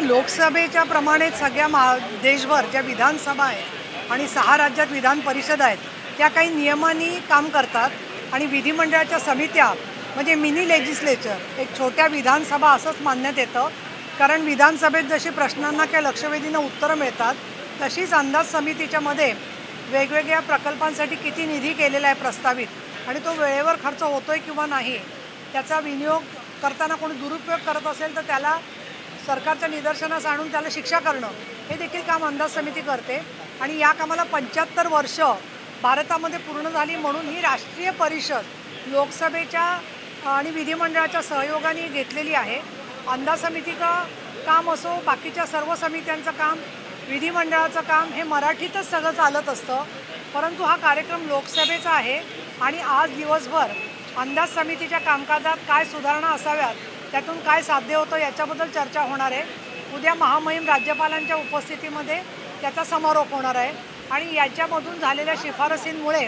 नाही, लोकसभेच्या प्रमाणेच सगळ्या देशभर ज्या विधानसभा आहेत आणि 6 राज्यात विधान परिषद आहेत त्या काही नियमांनी काम करतात आणि विधिमंडळाच्या समित्या म्हणजे मिनी लेजिस्लेचर एक छोट्या विधानसभा असंच मानण्यात येतं. कारण विधानसभेत जशी प्रश्नांना काही लक्षवेधीनं उत्तरं मिळतात तशीच अंदाज समितीच्या मध्ये वेगवेगळ्या प्रकल्पांसाठी किती निधी केलेला आहे प्रस्तावित आणि तो वेळेवर खर्च होतोय किंवा नाही त्याचा विनियोग करताना कोणी दुरुपयोग करत असेल तर त्याला सरकारच्या निदर्शनास आणून त्याला शिक्षा करणं हे देखील काम अंदाज समिती करते. आणि या कामाला 75 वर्ष भारतामध्ये पूर्ण झाली म्हणून ही राष्ट्रीय परिषद लोकसभेच्या आणि विधिमंडळाच्या सहयोगाने घेतलेली आहे. अंदाज समितीचं काम असो बाकीच्या सर्व समित्यांचं काम विधिमंडळाचं काम हे मराठीतच सगळं चालत असतं. परंतु हा कार्यक्रम लोकसभेचा आहे आणि आज दिवसभर अंदाज समितीच्या कामकाजात काय सुधारणा असाव्यात त्यातून काय साध्य होतं याच्याबद्दल चर्चा होणार आहे. उद्या महामहिम राज्यपालांच्या उपस्थितीमध्ये त्याचा समारोप होणार आहे आणि याच्यामधून झालेल्या शिफारसींमुळे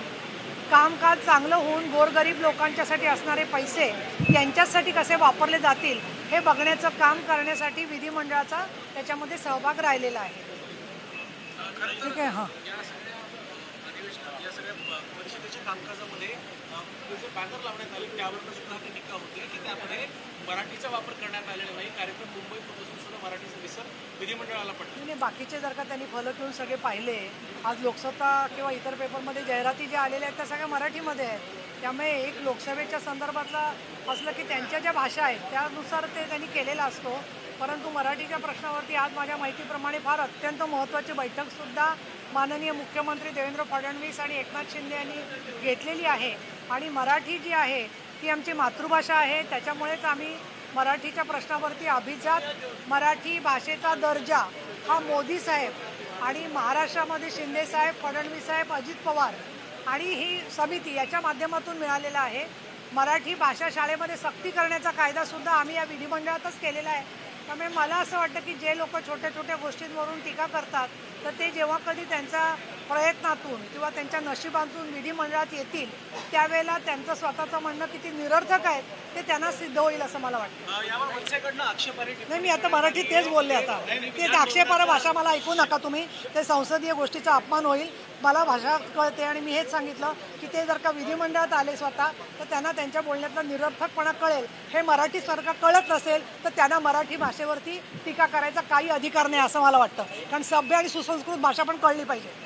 कामकाज चांगलं होऊन गोरगरीब लोकांच्यासाठी असणारे पैसे त्यांच्यासाठी कसे वापरले जातील हे बघण्याचं काम करण्यासाठी विधिमंडळाचा त्याच्यामध्ये सहभाग राहिलेला आहे. ठीक आहे. हां, कामकाजामध्ये जे बॅनर लावण्यात आले त्यावर सुद्धा टीका होती की त्यामध्ये मराठीचा वापर करण्यात आलेला नाही. कार्यक्रम मुंबईपासून सुद्धा मराठीचा विसर विधिमंडळाला पडला नाही. बाकीचे जर का त्यांनी फलक घेऊन सगळे पाहिले आज लोकसत्ता किंवा इतर पेपरमध्ये जाहिराती ज्या आलेल्या आहेत त्या सगळ्या मराठीमध्ये आहेत. त्यामुळे एक लोकसभेच्या संदर्भातला असलं की त्यांच्या ज्या भाषा आहेत त्यानुसार ते त्यांनी केलेला असतो. परंतु मराठीच्या प्रश्नावरती आज माझ्या माहितीप्रमाणे फार अत्यंत महत्त्वाची बैठकसुद्धा माननीय मुख्यमंत्री देवेंद्र फडणवीस आणि एकनाथ शिंदे यांनी घेतलेली आहे. आणि मराठी जी आहे ती आमची मातृभाषा आहे त्याच्यामुळेच आम्ही मराठीच्या प्रश्नावरती अभिजात मराठी भाषेचा दर्जा हा मोदी साहेब आणि महाराष्ट्रामध्ये शिंदे साहेब फडणवीस साहेब अजित पवार आणि ही समिती याच्या माध्यमातून मिळालेला आहे. मराठी भाषा शाळेमध्ये सक्ती करण्याचा कायदासुद्धा आम्ही या विधिमंडळातच केलेला आहे. त्यामुळे मला असं वाटतं की जे लोक छोट्या छोट्या गोष्टींवरून टीका करतात तर ते जेव्हा कधी त्यांच्या प्रयत्नातून किंवा त्यांच्या नशिबातून विधिमंडळात येतील त्यावेळेला त्यांचं स्वतःचं म्हणणं किती निरर्थक आहे ते त्यांना सिद्ध होईल असं मला वाटतं. नाही, मी आता मराठीत तेच बोलले. आता ते आक्षेपार्ह भाषा मला ऐकू नका तुम्ही. ते संसदीय गोष्टीचा अपमान होईल. मला भाषा कळते आणि मी हेच सांगितलं की ते जर का विधिमंडळात आले स्वतः तर त्यांना त्यांच्या बोलण्यातला निरर्थकपणा कळेल. हे मराठी सरकार कळत नसेल तर त्यांना मराठी भाषेवरती टीका करायचा काही अधिकार नाही असं मला वाटतं. कारण सभ्य आणि सुसंस्कृत भाषा पण कळली पाहिजे.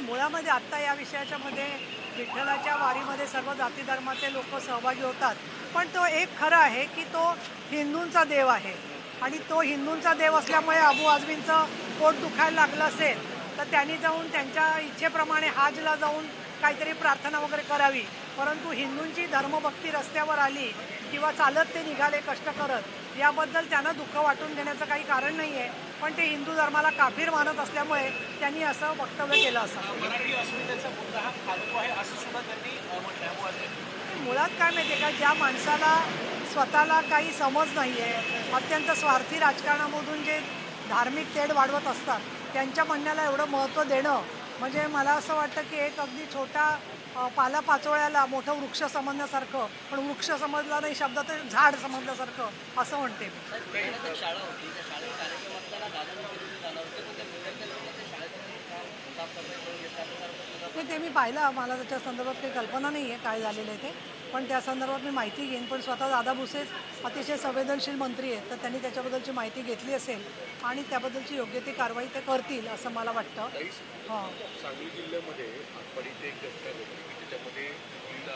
मुळामध्ये आत्ता या विषयाच्या मध्ये विठ्ठलाच्या वारीमध्ये सर्व जाती धर्माचे लोक सहभागी होतात. पण तो एक खरं आहे की तो हिंदूंचा देव आहे आणि तो हिंदूंचा देव असल्यामुळे अबू आझमींचं पोट दुखायला लागलं असेल तर त्यांनी जाऊन त्यांच्या इच्छेप्रमाणे हाजला जाऊन काहीतरी प्रार्थना वगैरे करावी. परंतु हिंदूंची धर्मभक्ती रस्त्यावर आली किंवा चालत ते निघाले कष्ट करत याबद्दल त्यांना दुःख वाटून घेण्याचं काही कारण नाही आहे. पण ते हिंदू धर्माला काफीर मानत असल्यामुळे त्यांनी असं वक्तव्य केलं असावं. मुळात काय माहिती आहे का, ज्या माणसाला स्वतःला काही समज नाही आहे अत्यंत स्वार्थी राजकारणामधून जे धार्मिक तेढ वाढवत असतात त्यांच्या म्हणण्याला एवढं महत्त्व देणं म्हणजे मला असं वाटतं की एक अगदी छोटा पालापाचोळ्याला मोठं वृक्ष समजण्यासारखं. पण वृक्ष समजला नाही शब्द तर झाड समजल्यासारखं असं म्हणते. ते मी पाहिलं. मला त्याच्या संदर्भात काही कल्पना नाही आहे काय झालेलं आहे ते. पण त्या संदर्भात मी माहिती घेईन. पण स्वतः दादा भुसेच अतिशय संवेदनशील मंत्री आहेत तर त्यांनी त्याच्याबद्दलची माहिती घेतली असेल आणि त्याबद्दलची योग्य ती कारवाई ते करतील असं मला वाटतं. हां, सांगली जिल्ह्यामध्ये आठवडीत एक घटना घडली की त्याच्यामध्ये मुलीला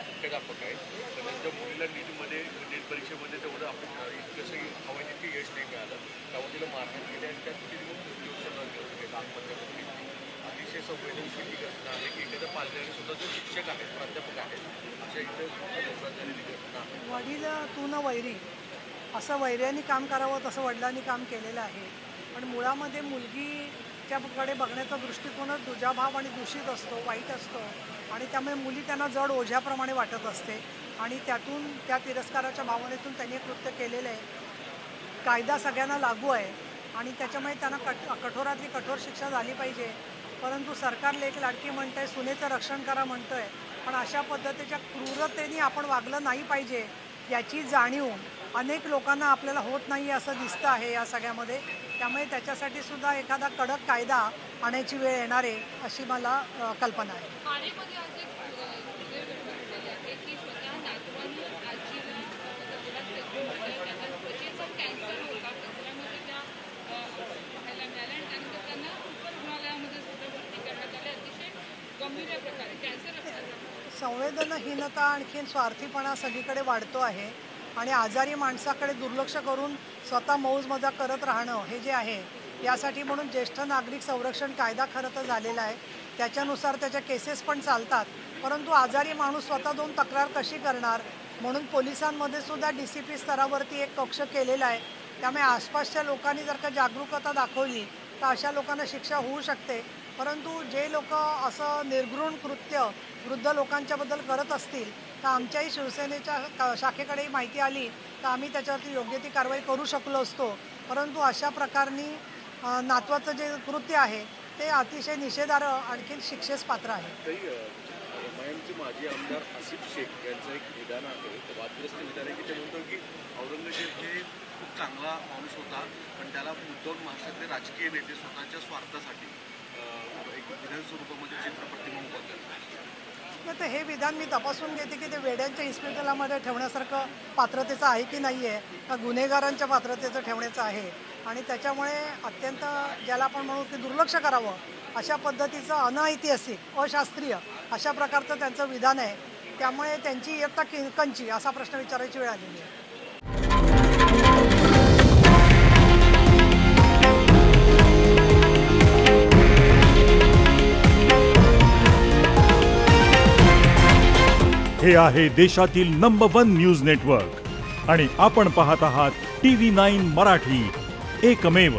मुख्याध्यापक आहे तर त्यांच्या मुलीला नीट परीक्षेमध्ये तेवढं आपण कसंही हवं तितकं यश नाही मिळालं. त्यामुळे तिला मारहाण केली आणि त्यात तिने मृत्यूसह आत्महत्या केली. अतिशय संवेदनशील घटना आहे की एखाद्या पालकाने सुद्धा जो शिक्षक आहेत प्राध्यापक आहेत अशा इथं लोकांत झालेली घटना आहे. वडील तू न वैरी असं वैर्याने काम करावं तसं वडिलांनी काम केलेलं आहे. पण मुळामध्ये मुलगीच्याकडे बघण्याचा दृष्टिकोनच दुजाभाव आणि दूषित असतो, वाईट असतो आणि त्यामुळे मुली त्यांना जड ओझ्याप्रमाणे वाटत असते आणि त्यातून त्या तिरस्काराच्या भावनेतून त्यांनी कृत्य केलेलं आहे. कायदा सगळ्यांना लागू आहे आणि त्याच्यामुळे त्यांना कठोरातली कठोर शिक्षा झाली पाहिजे. परंतु सरकार लेक लाडकी म्हणतंय, सुनेचं रक्षण करा म्हणतंय, पण अशा पद्धतीच्या क्रूरतेने आपण वागलं नाही पाहिजे याची जाणीव अनेक लोकांना आपल्याला होत नाही असं दिसतं आहे या सगळ्यामध्ये. त्यामुळे त्याच्यासाठी सुद्धा एखादा कडक कायदा आणायची वेळ येणार आहे अशी मला कल्पना आहे. ठाणेमध्ये आज एक घटना घडलेली आहे की स्वतः नातवानी आजीला कचऱ्यात फेकून दिलं. त्यांना त्वचेचा कॅन्सर होता, कचऱ्यामध्ये त्या पाहायला मिळाल्या आणि त्यानंतर त्यांना उपरुग्णालयामध्ये सुद्धा भरती करण्यात आले. अतिशय गंभीर प्रकारे कॅन्सर असल्याचं संवेदनहीनता आणखीन स्वार्थीपणा सगळीकडे वाढतो आहे आणि आजारी माणसाकडे दुर्लक्ष करून स्वतः मौजमजा करत राहणं हे जे आहे, यासाठी म्हणून ज्येष्ठ नागरिक संरक्षण कायदा खरं तर झालेला आहे. त्याच्यानुसार त्याच्या केसेस पण चालतात. परंतु आजारी माणूस स्वतः जाऊन तक्रार कशी करणार म्हणून पोलिसांमध्ये सुद्धा DCP स्तरावरती एक कक्ष केलेला आहे. त्यामुळे आसपासच्या लोकांनी जर का जागरूकता दाखवली तर अशा लोकांना शिक्षा होऊ शकते. परंतु जे लोक असं निर्घृण कृत्य वृद्ध लोकांच्याबद्दल करत असतील तर आमच्याही शिवसेनेच्या शाखेकडेही माहिती आली तर आम्ही त्याच्यावरती योग्य ती कारवाई करू शकलो असतो. परंतु अशा प्रकारनी नातवाचं जे कृत्य आहे ते अतिशय निषेधार्ह आणखीन शिक्षेस पात्र आहे. एमआयएमचे माजी आमदार आसिफ शेख यांचं एक विधान आहे, वादग्रस्त विधान आहे की ते म्हणतो की औरंगजेब हे खूप चांगला माणूस होता, पण त्याला उद्धव महाराष्ट्रातले राजकीय नेते स्वतःच्या स्वार्थासाठी एक विधान स्वरूपामध्ये चित्रपती म्हणून बदलतात. तर हे विधान मी तपासून घेते की ते वेड्यांच्या इस्पितळामध्ये ठेवण्यासारखं पात्रतेचं आहे की नाही आहे, का गुन्हेगारांच्या पात्रतेचं ठेवण्याचं आहे. आणि त्याच्यामुळे अत्यंत ज्याला आपण म्हणू की दुर्लक्ष करावं अशा पद्धतीचं अनैतिहासिक अशास्त्रीय अशा प्रकारचं त्यांचं विधान आहे. त्यामुळे त्यांची इयत्ता कंची असा प्रश्न विचारायची वेळ आलेली आहे. हे आहे देशातील नंबर 1 न्यूज नेटवर्क आणि आपण पाहत आहात TV9 मराठी, एकमेव.